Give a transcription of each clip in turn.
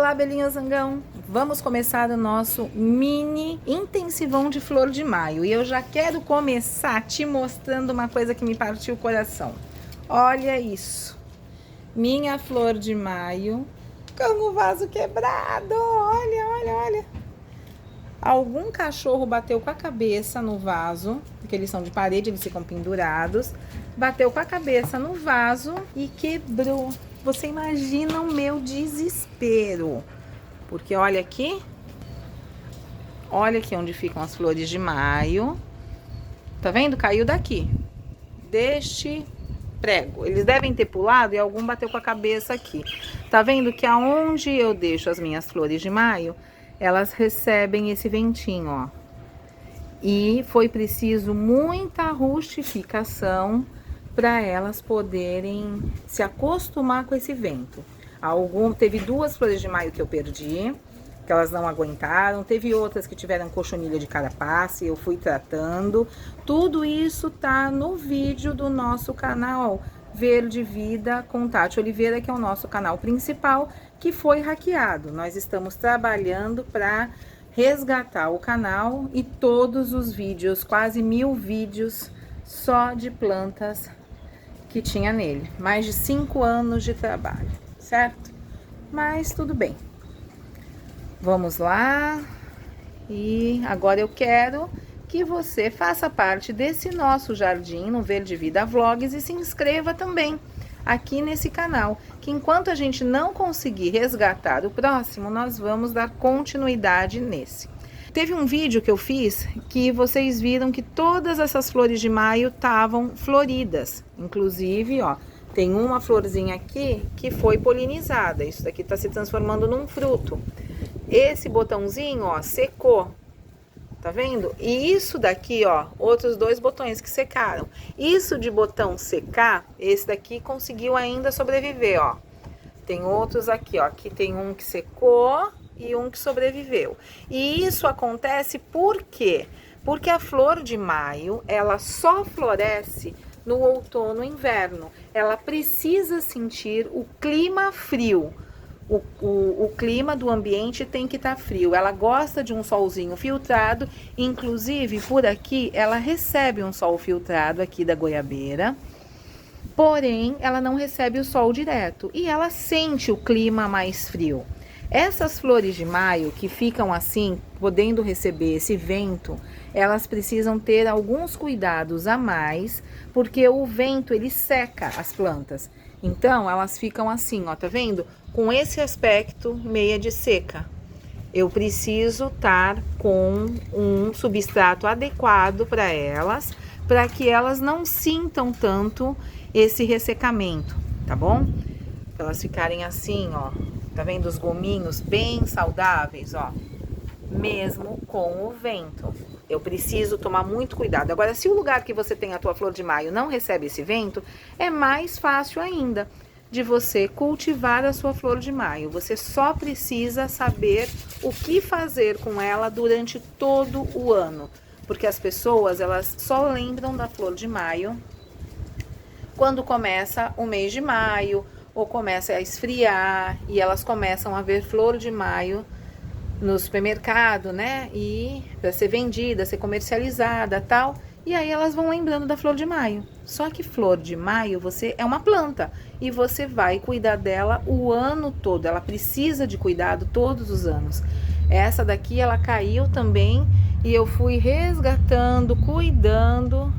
Olá, Belinha Zangão! Vamos começar o nosso mini intensivão de flor de maio. E eu já quero começar te mostrando uma coisa que me partiu o coração. Olha isso! Minha flor de maio com o vaso quebrado! Olha! Algum cachorro bateu com a cabeça no vaso, porque eles são de parede, eles ficam pendurados. Bateu com a cabeça no vaso e quebrou. Você imagina o meu desespero. Porque olha aqui onde ficam as flores de maio. Tá vendo? Caiu daqui, deste prego. Eles devem ter pulado e algum bateu com a cabeça aqui. Tá vendo que aonde eu deixo as minhas flores de maio, elas recebem esse ventinho, ó. E foi preciso muita rustificação para elas poderem se acostumar com esse vento. Teve duas flores de maio que eu perdi, que elas não aguentaram. Teve outras que tiveram cochonilha de carapaça e eu fui tratando. Tudo isso tá no vídeo do nosso canal Verde Vida com Tati Oliveira, que é o nosso canal principal, que foi hackeado. Nós estamos trabalhando para resgatar o canal e todos os vídeos, quase 1000 vídeos só de plantas que tinha nele. Mais de 5 anos de trabalho, certo? Mas tudo bem. Vamos lá. E agora eu quero que você faça parte desse nosso jardim no Verde Vida Vlogs e se inscreva também aqui nesse canal, que enquanto a gente não conseguir resgatar o próximo, nós vamos dar continuidade nesse. Teve um vídeo que eu fiz que vocês viram que todas essas flores de maio estavam floridas. Inclusive, ó, tem uma florzinha aqui que foi polinizada. Isso daqui tá se transformando num fruto. Esse botãozinho, ó, secou. Tá vendo? E isso daqui, ó, outros 2 botões que secaram. Isso de botão secar, esse daqui conseguiu ainda sobreviver, ó. Tem outros aqui, ó. Aqui tem um que secou e um que sobreviveu. E isso acontece por quê? Porque a flor de maio, ela só floresce no outono e inverno. Ela precisa sentir o clima frio. O clima do ambiente tem que estar frio. Ela gosta de um solzinho filtrado. Inclusive, por aqui, ela recebe um sol filtrado aqui da goiabeira. Porém, ela não recebe o sol direto. E ela sente o clima mais frio. Essas flores de maio que ficam assim, podendo receber esse vento, elas precisam ter alguns cuidados a mais, porque o vento ele seca as plantas. Então, elas ficam assim, ó, tá vendo? Com esse aspecto meia de seca. Eu preciso estar com um substrato adequado para que elas não sintam tanto esse ressecamento, tá bom? Pra elas ficarem assim, ó. Tá vendo os gominhos bem saudáveis, ó? Mesmo com o vento. Eu preciso tomar muito cuidado. Agora, se o lugar que você tem a tua flor de maio não recebe esse vento, é mais fácil ainda de você cultivar a sua flor de maio. Você só precisa saber o que fazer com ela durante todo o ano. Porque as pessoas, elas só lembram da flor de maio quando começa o mês de maio, ou começa a esfriar e elas começam a ver flor de maio no supermercado, né? E para ser vendida, ser comercializada, tal. E aí elas vão lembrando da flor de maio. Só que flor de maio, você é uma planta e você vai cuidar dela o ano todo. Ela precisa de cuidado todos os anos. Essa daqui ela caiu também e eu fui resgatando, cuidando.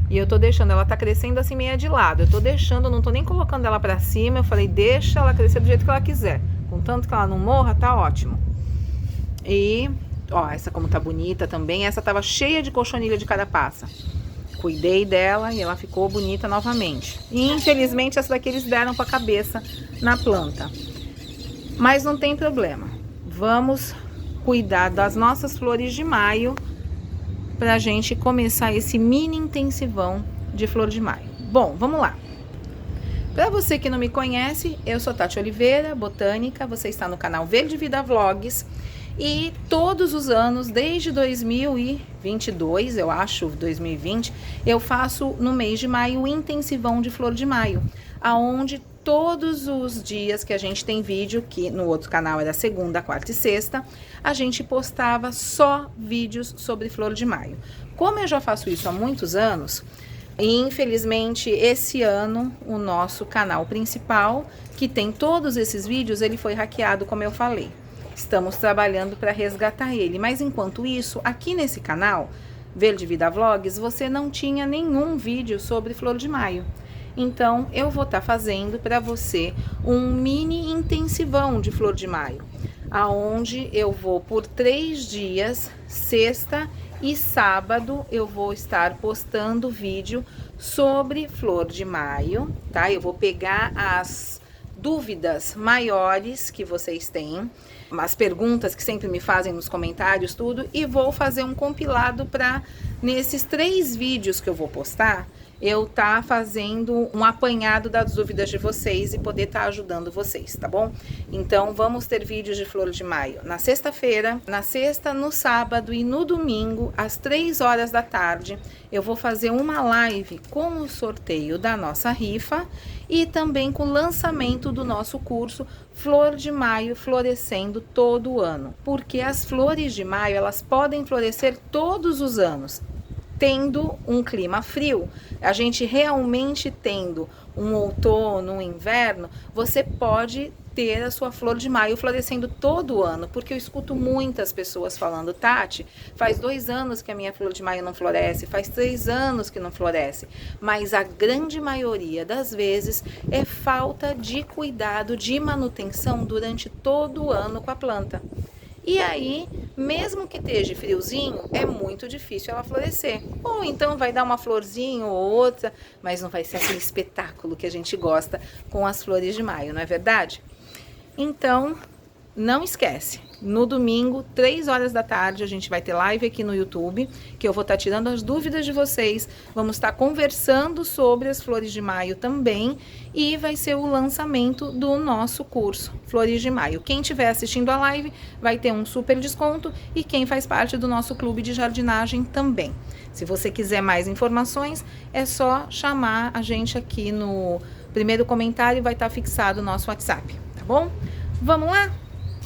E eu tô deixando, ela tá crescendo assim meia de lado. Eu tô deixando, não tô nem colocando ela pra cima. Eu falei, deixa ela crescer do jeito que ela quiser. Contanto que ela não morra, tá ótimo. E, ó, essa como tá bonita também. Essa tava cheia de cochonilha de carapaça. Cuidei dela e ela ficou bonita novamente. E infelizmente essa daqui eles deram com a cabeça na planta. Mas não tem problema. Vamos cuidar das nossas flores de maio pra gente começar esse mini intensivão de flor de maio. Bom, vamos lá. Para você que não me conhece, eu sou Tati Oliveira, botânica. Você está no canal Verde Vida Vlogs. E todos os anos, desde 2022, eu acho, 2020, eu faço no mês de maio o intensivão de flor de maio, aonde todos os dias que a gente tem vídeo, que no outro canal era segunda, quarta e sexta, a gente postava só vídeos sobre Flor de Maio. Como eu já faço isso há muitos anos, infelizmente esse ano o nosso canal principal, que tem todos esses vídeos, ele foi hackeado, como eu falei. Estamos trabalhando para resgatar ele, mas enquanto isso, aqui nesse canal, Verde Vida Vlogs, você não tinha nenhum vídeo sobre Flor de Maio. Então, eu vou estar fazendo para você um mini intensivão de Flor de Maio, aonde eu vou por 3 dias, sexta e sábado, eu vou estar postando vídeo sobre Flor de Maio, tá? Eu vou pegar as dúvidas maiores que vocês têm, as perguntas que sempre me fazem nos comentários, tudo, e vou fazer um compilado para, nesses 3 vídeos que eu vou postar, eu tá fazendo um apanhado das dúvidas de vocês e poder estar ajudando vocês, tá bom? Então, vamos ter vídeos de Flor de Maio na sexta-feira, na sexta, no sábado e no domingo, às 3 horas da tarde. Eu vou fazer uma live com o sorteio da nossa rifa e também com o lançamento do nosso curso Flor de Maio florescendo todo o ano. Porque as flores de maio, elas podem florescer todos os anos. Tendo um clima frio, a gente realmente tendo um outono, um inverno, você pode ter a sua Flor de Maio florescendo todo o ano, porque eu escuto muitas pessoas falando: Tati, faz 2 anos que a minha Flor de Maio não floresce, faz 3 anos que não floresce, mas a grande maioria das vezes é falta de cuidado, de manutenção durante todo o ano com a planta. E aí, mesmo que esteja friozinho, é muito difícil ela florescer. Ou então vai dar uma florzinha ou outra, mas não vai ser aquele espetáculo que a gente gosta com as flores de maio, não é verdade? Então, não esquece, no domingo, 3 horas da tarde, a gente vai ter live aqui no YouTube, que eu vou estar tirando as dúvidas de vocês, vamos estar conversando sobre as flores de maio também, e vai ser o lançamento do nosso curso, Flores de Maio. Quem estiver assistindo a live vai ter um super desconto, e quem faz parte do nosso clube de jardinagem também. Se você quiser mais informações, é só chamar a gente aqui no primeiro comentário, vai estar fixado o nosso WhatsApp, tá bom? Vamos lá?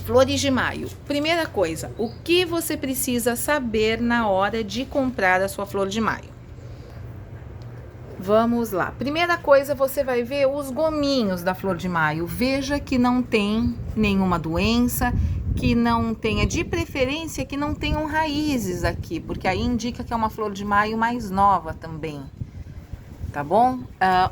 Flores de Maio. Primeira coisa, o que você precisa saber na hora de comprar a sua Flor de Maio? Vamos lá. Primeira coisa, você vai ver os gominhos da Flor de Maio. Veja que não tem nenhuma doença, que não tenha, de preferência, que não tenham raízes aqui, porque aí indica que é uma Flor de Maio mais nova também. Tá bom?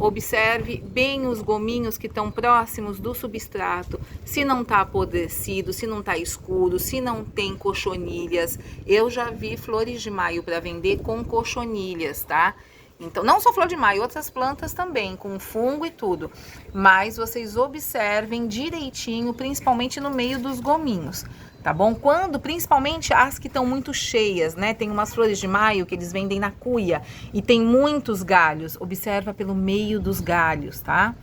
Observe bem os gominhos que estão próximos do substrato, se não tá apodrecido, se não tá escuro, se não tem cochonilhas. Eu já vi flores de maio para vender com cochonilhas, tá? Então, não só flor de maio, outras plantas também, com fungo e tudo. Mas vocês observem direitinho, principalmente no meio dos gominhos. Tá bom? Quando, principalmente as que estão muito cheias, né? Tem umas flores de maio que eles vendem na cuia e tem muitos galhos. Observa pelo meio dos galhos, tá?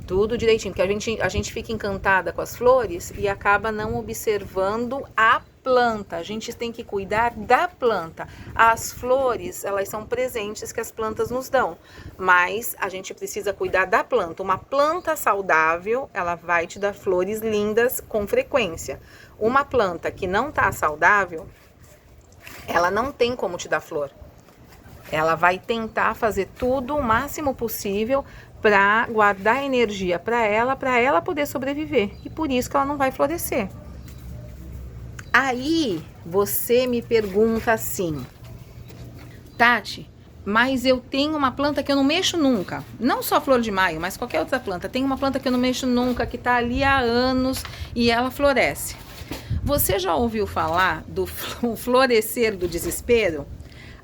Tudo direitinho, porque a gente fica encantada com as flores e acaba não observando a planta. A gente tem que cuidar da planta. As flores, elas são presentes que as plantas nos dão, mas a gente precisa cuidar da planta. Uma planta saudável, ela vai te dar flores lindas com frequência. Uma planta que não tá saudável, ela não tem como te dar flor. Ela vai tentar fazer tudo o máximo possível para guardar energia para ela poder sobreviver. E por isso que ela não vai florescer. Aí você me pergunta assim: Tati, mas eu tenho uma planta que eu não mexo nunca. Não só flor de maio, mas qualquer outra planta. Tem uma planta que eu não mexo nunca, que tá ali há anos e ela floresce. Você já ouviu falar do florescer do desespero?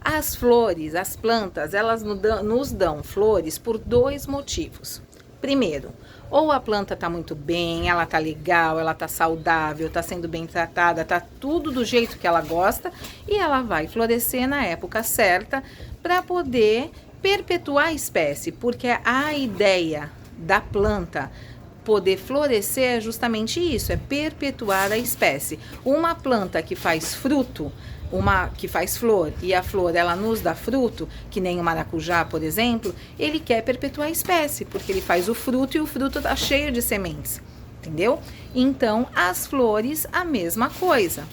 As flores, as plantas, elas nos dão flores por 2 motivos. Primeiro, ou a planta tá muito bem, ela tá legal, ela tá saudável, tá sendo bem tratada, tá tudo do jeito que ela gosta e ela vai florescer na época certa para poder perpetuar a espécie, porque a ideia da planta poder florescer é justamente isso, é perpetuar a espécie. Uma planta que faz fruto, uma que faz flor e a flor ela nos dá fruto, que nem o maracujá, por exemplo, ele quer perpetuar a espécie, porque ele faz o fruto e o fruto tá cheio de sementes, entendeu? Então, as flores, a mesma coisa.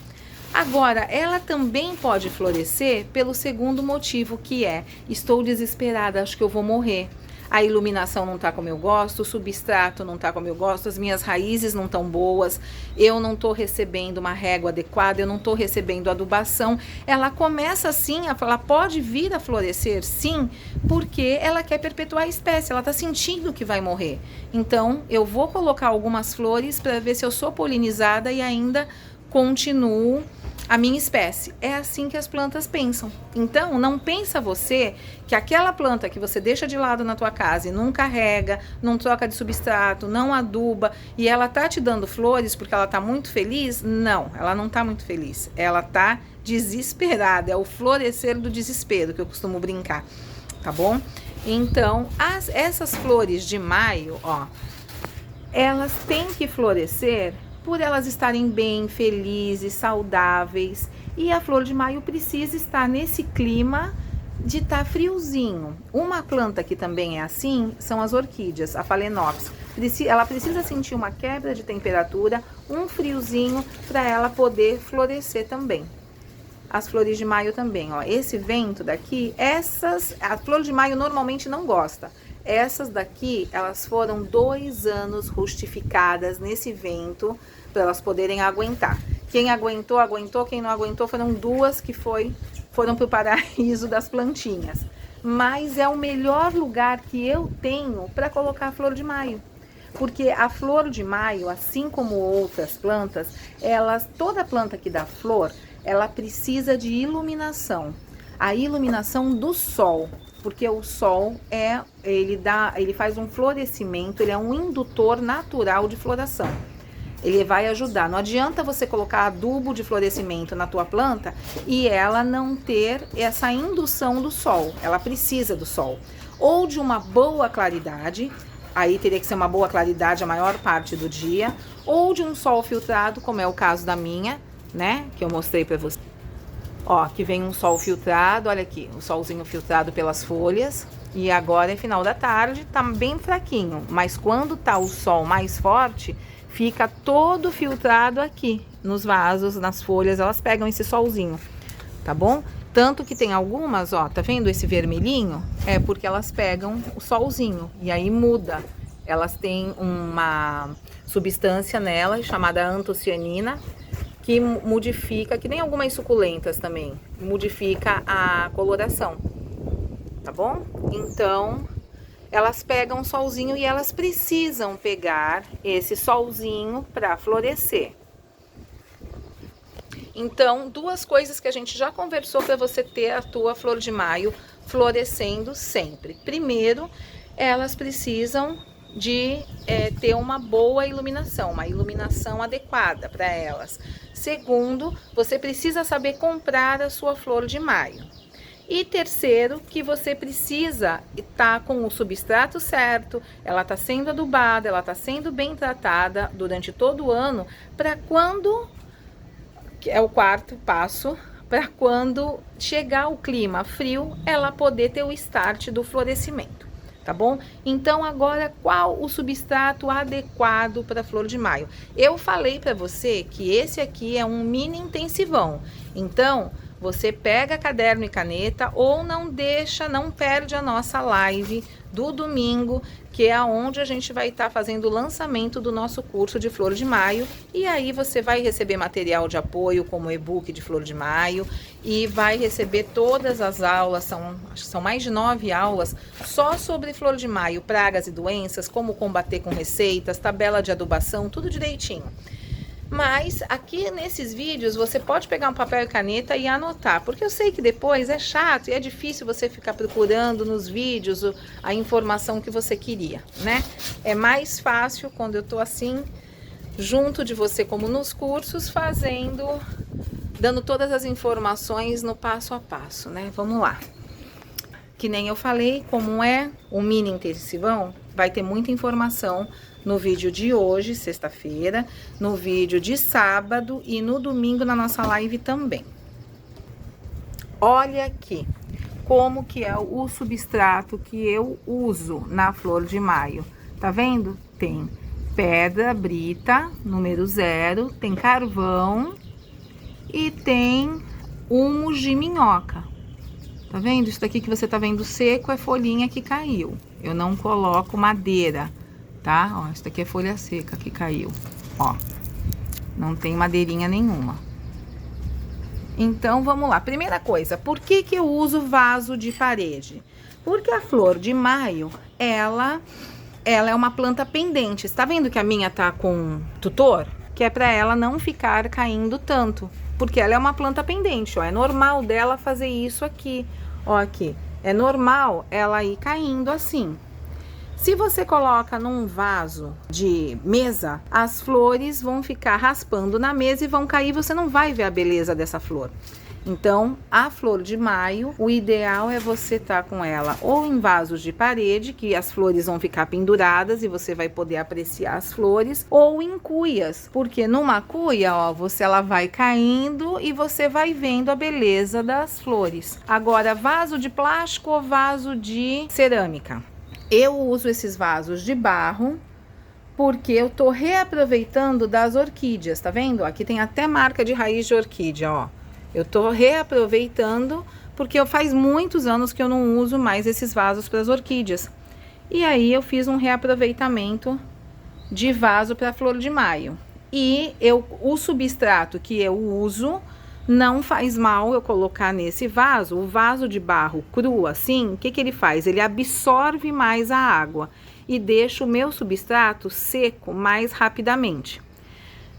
Agora, ela também pode florescer pelo segundo motivo, que é: estou desesperada, acho que eu vou morrer. A iluminação não tá como eu gosto, o substrato não tá como eu gosto, as minhas raízes não tão boas, eu não tô recebendo uma régua adequada, eu não tô recebendo adubação. Ela começa assim, ela pode vir a florescer, sim, porque ela quer perpetuar a espécie, ela tá sentindo que vai morrer. Então, eu vou colocar algumas flores para ver se eu sou polinizada e ainda continuo a minha espécie. É assim que as plantas pensam. Então, não pensa você que aquela planta que você deixa de lado na tua casa e não carrega, não troca de substrato, não aduba, e ela tá te dando flores porque ela tá muito feliz. Não, ela não tá muito feliz. Ela tá desesperada. É o florescer do desespero que eu costumo brincar, tá bom? Então, essas flores de maio, ó, elas têm que florescer por elas estarem bem, felizes, saudáveis. E a flor de maio precisa estar nesse clima de estar friozinho. Uma planta que também é assim são as orquídeas, a Phalaenopsis. Ela precisa sentir uma quebra de temperatura, um friozinho, para ela poder florescer também. As flores de maio também, ó. Esse vento daqui, a flor de maio normalmente não gosta. Essas daqui, elas foram 2 anos rustificadas nesse vento para elas poderem aguentar. Quem aguentou, aguentou. Quem não aguentou, foram 2 que foram para o paraíso das plantinhas. Mas é o melhor lugar que eu tenho para colocar a flor de maio. Porque a flor de maio, assim como outras plantas, toda planta que dá flor, ela precisa de iluminação. A iluminação do sol. Porque o sol ele faz um florescimento, ele é um indutor natural de floração. Ele vai ajudar. Não adianta você colocar adubo de florescimento na tua planta e ela não ter essa indução do sol. Ela precisa do sol. Ou de uma boa claridade, aí teria que ser uma boa claridade a maior parte do dia, ou de um sol filtrado, como é o caso da minha, né? Que eu mostrei pra você. Ó, que vem um sol filtrado, olha aqui, o solzinho filtrado pelas folhas. E agora é final da tarde, tá bem fraquinho. Mas quando tá o sol mais forte, fica todo filtrado aqui nos vasos, nas folhas, elas pegam esse solzinho, tá bom? Tanto que tem algumas, ó, tá vendo esse vermelhinho? É porque elas pegam o solzinho e aí muda. Elas têm uma substância nela chamada antocianina, que modifica, que nem algumas suculentas também, modifica a coloração, tá bom? Então, elas pegam o solzinho e elas precisam pegar esse solzinho para florescer. Então, 2 coisas que a gente já conversou para você ter a tua flor de maio florescendo sempre. Primeiro, elas precisam de ter uma boa iluminação, uma iluminação adequada para elas. Segundo, você precisa saber comprar a sua flor de maio. E terceiro, que você precisa estar com o substrato certo, ela está sendo adubada, ela está sendo bem tratada durante todo o ano, para quando, que é o 4º passo, para quando chegar o clima frio, ela poder ter o start do florescimento. Tá bom? Então, agora, qual o substrato adequado para a flor de maio? Eu falei para você que esse aqui é um mini intensivão. Então, você pega caderno e caneta ou não perde a nossa live do domingo, que é onde a gente vai estar fazendo o lançamento do nosso curso de Flor de Maio. E aí você vai receber material de apoio, como e-book de Flor de Maio, e vai receber todas as aulas, acho que são mais de 9 aulas, só sobre Flor de Maio, pragas e doenças, como combater com receitas, tabela de adubação, tudo direitinho. Mas aqui nesses vídeos você pode pegar um papel e caneta e anotar, porque eu sei que depois é chato e é difícil você ficar procurando nos vídeos a informação que você queria, né? É mais fácil quando eu tô assim, junto de você como nos cursos, dando todas as informações no passo a passo, né? Vamos lá. Que nem eu falei, como é o mini intensivão, vai ter muita informação no vídeo de hoje, sexta-feira, no vídeo de sábado e no domingo na nossa live também. olha aqui como que é o substrato que eu uso na Flor de Maio. Tá vendo? Tem pedra brita, número 0, tem carvão e tem humus de minhoca. Tá vendo? Isso daqui que você tá vendo seco é folhinha que caiu. Eu não coloco madeira, tá? Ó, isso daqui é folha seca que caiu, ó. Não tem madeirinha nenhuma. Então, vamos lá. Primeira coisa, por que que eu uso vaso de parede? Porque a Flor de Maio, ela é uma planta pendente. Está vendo que a minha tá com tutor? Que é para ela não ficar caindo tanto. Porque ela é uma planta pendente, ó. É normal dela fazer isso aqui. Ó, aqui. É normal ela ir caindo assim. Se você coloca num vaso de mesa, as flores vão ficar raspando na mesa e vão cair, você não vai ver a beleza dessa flor. Então, a Flor de Maio, o ideal é você estar com ela ou em vasos de parede, que as flores vão ficar penduradas e você vai poder apreciar as flores, ou em cuias, porque numa cuia, ó, ela vai caindo e você vai vendo a beleza das flores. Agora, vaso de plástico ou vaso de cerâmica? Eu uso esses vasos de barro porque eu tô reaproveitando das orquídeas, tá vendo? Aqui tem até marca de raiz de orquídea, ó. Eu tô reaproveitando porque faz muitos anos que eu não uso mais esses vasos para as orquídeas. E aí eu fiz um reaproveitamento de vaso para Flor de Maio. E o substrato que eu uso não faz mal eu colocar nesse vaso. O vaso de barro cru assim, o que que ele faz? Ele absorve mais a água e deixa o meu substrato seco mais rapidamente.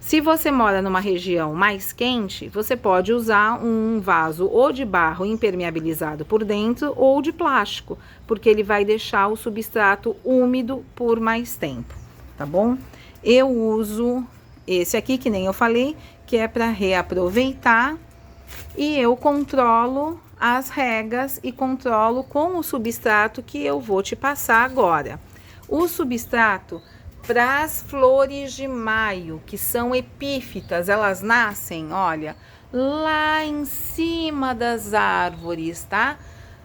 Se você mora numa região mais quente, você pode usar um vaso ou de barro impermeabilizado por dentro ou de plástico, porque ele vai deixar o substrato úmido por mais tempo, tá bom? Eu uso esse aqui, que nem eu falei, que é para reaproveitar, e eu controlo as regas e controlo com o substrato que eu vou te passar agora. O substrato para as flores de maio, que são epífitas, elas nascem, olha, lá em cima das árvores, tá?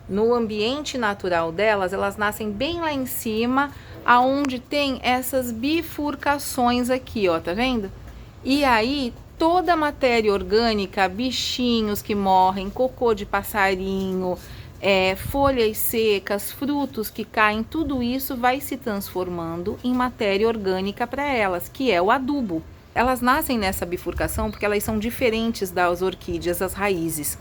No ambiente natural delas, elas nascem bem lá em cima, aonde tem essas bifurcações aqui, ó, tá vendo? E aí, toda a matéria orgânica, bichinhos que morrem, cocô de passarinho, folhas secas, frutos que caem, tudo isso vai se transformando em matéria orgânica para elas, que é o adubo. Elas nascem nessa bifurcação porque elas são diferentes das orquídeas, as raízes.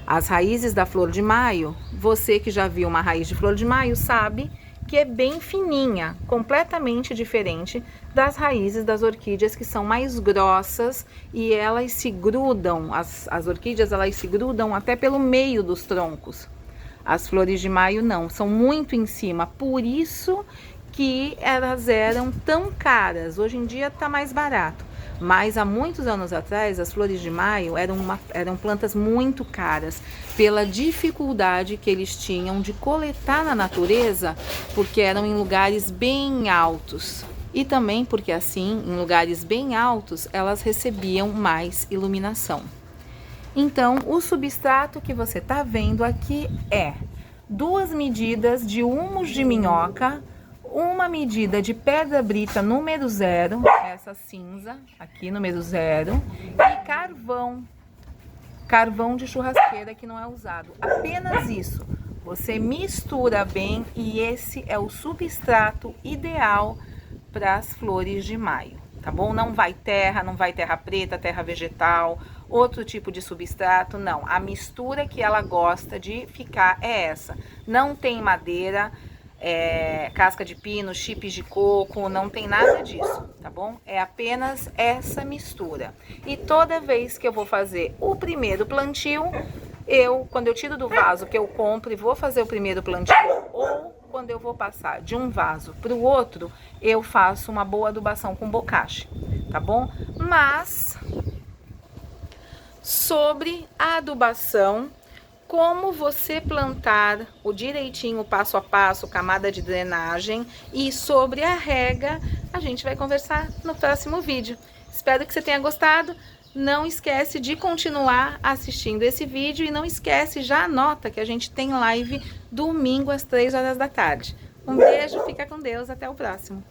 As raízes da Flor de Maio, você que já viu uma raiz de Flor de Maio sabe que é bem fininha, completamente diferente das raízes das orquídeas, que são mais grossas e elas se grudam, as orquídeas elas se grudam até pelo meio dos troncos. As flores de maio não, são muito em cima, por isso que elas eram tão caras. Hoje em dia tá mais barato, mas há muitos anos atrás as flores de maio eram plantas muito caras, pela dificuldade que eles tinham de coletar na natureza, porque eram em lugares bem altos. E também porque assim, em lugares bem altos, elas recebiam mais iluminação. Então, o substrato que você está vendo aqui é 2 medidas de humus de minhoca, uma medida de pedra brita número 0, essa cinza, aqui número 0, e carvão de churrasqueira que não é usado. Apenas isso. Você mistura bem e esse é o substrato ideal para as flores de maio, tá bom? Não vai terra preta, terra vegetal, outro tipo de substrato, não. A mistura que ela gosta de ficar é essa. Não tem madeira, casca de pino, chips de coco, não tem nada disso, tá bom? É apenas essa mistura. E toda vez que eu vou fazer o primeiro plantio, quando eu tiro do vaso que eu compro e vou fazer o primeiro plantio, ou quando eu vou passar de um vaso para o outro, eu faço uma boa adubação com bocache, tá bom? Mas sobre a adubação, como você plantar o direitinho, passo a passo, camada de drenagem, e sobre a rega, a gente vai conversar no próximo vídeo. Espero que você tenha gostado. não esquece de continuar assistindo esse vídeo e não esquece, já anota que a gente tem live domingo às 3 horas da tarde. Um beijo, fica com Deus, até o próximo.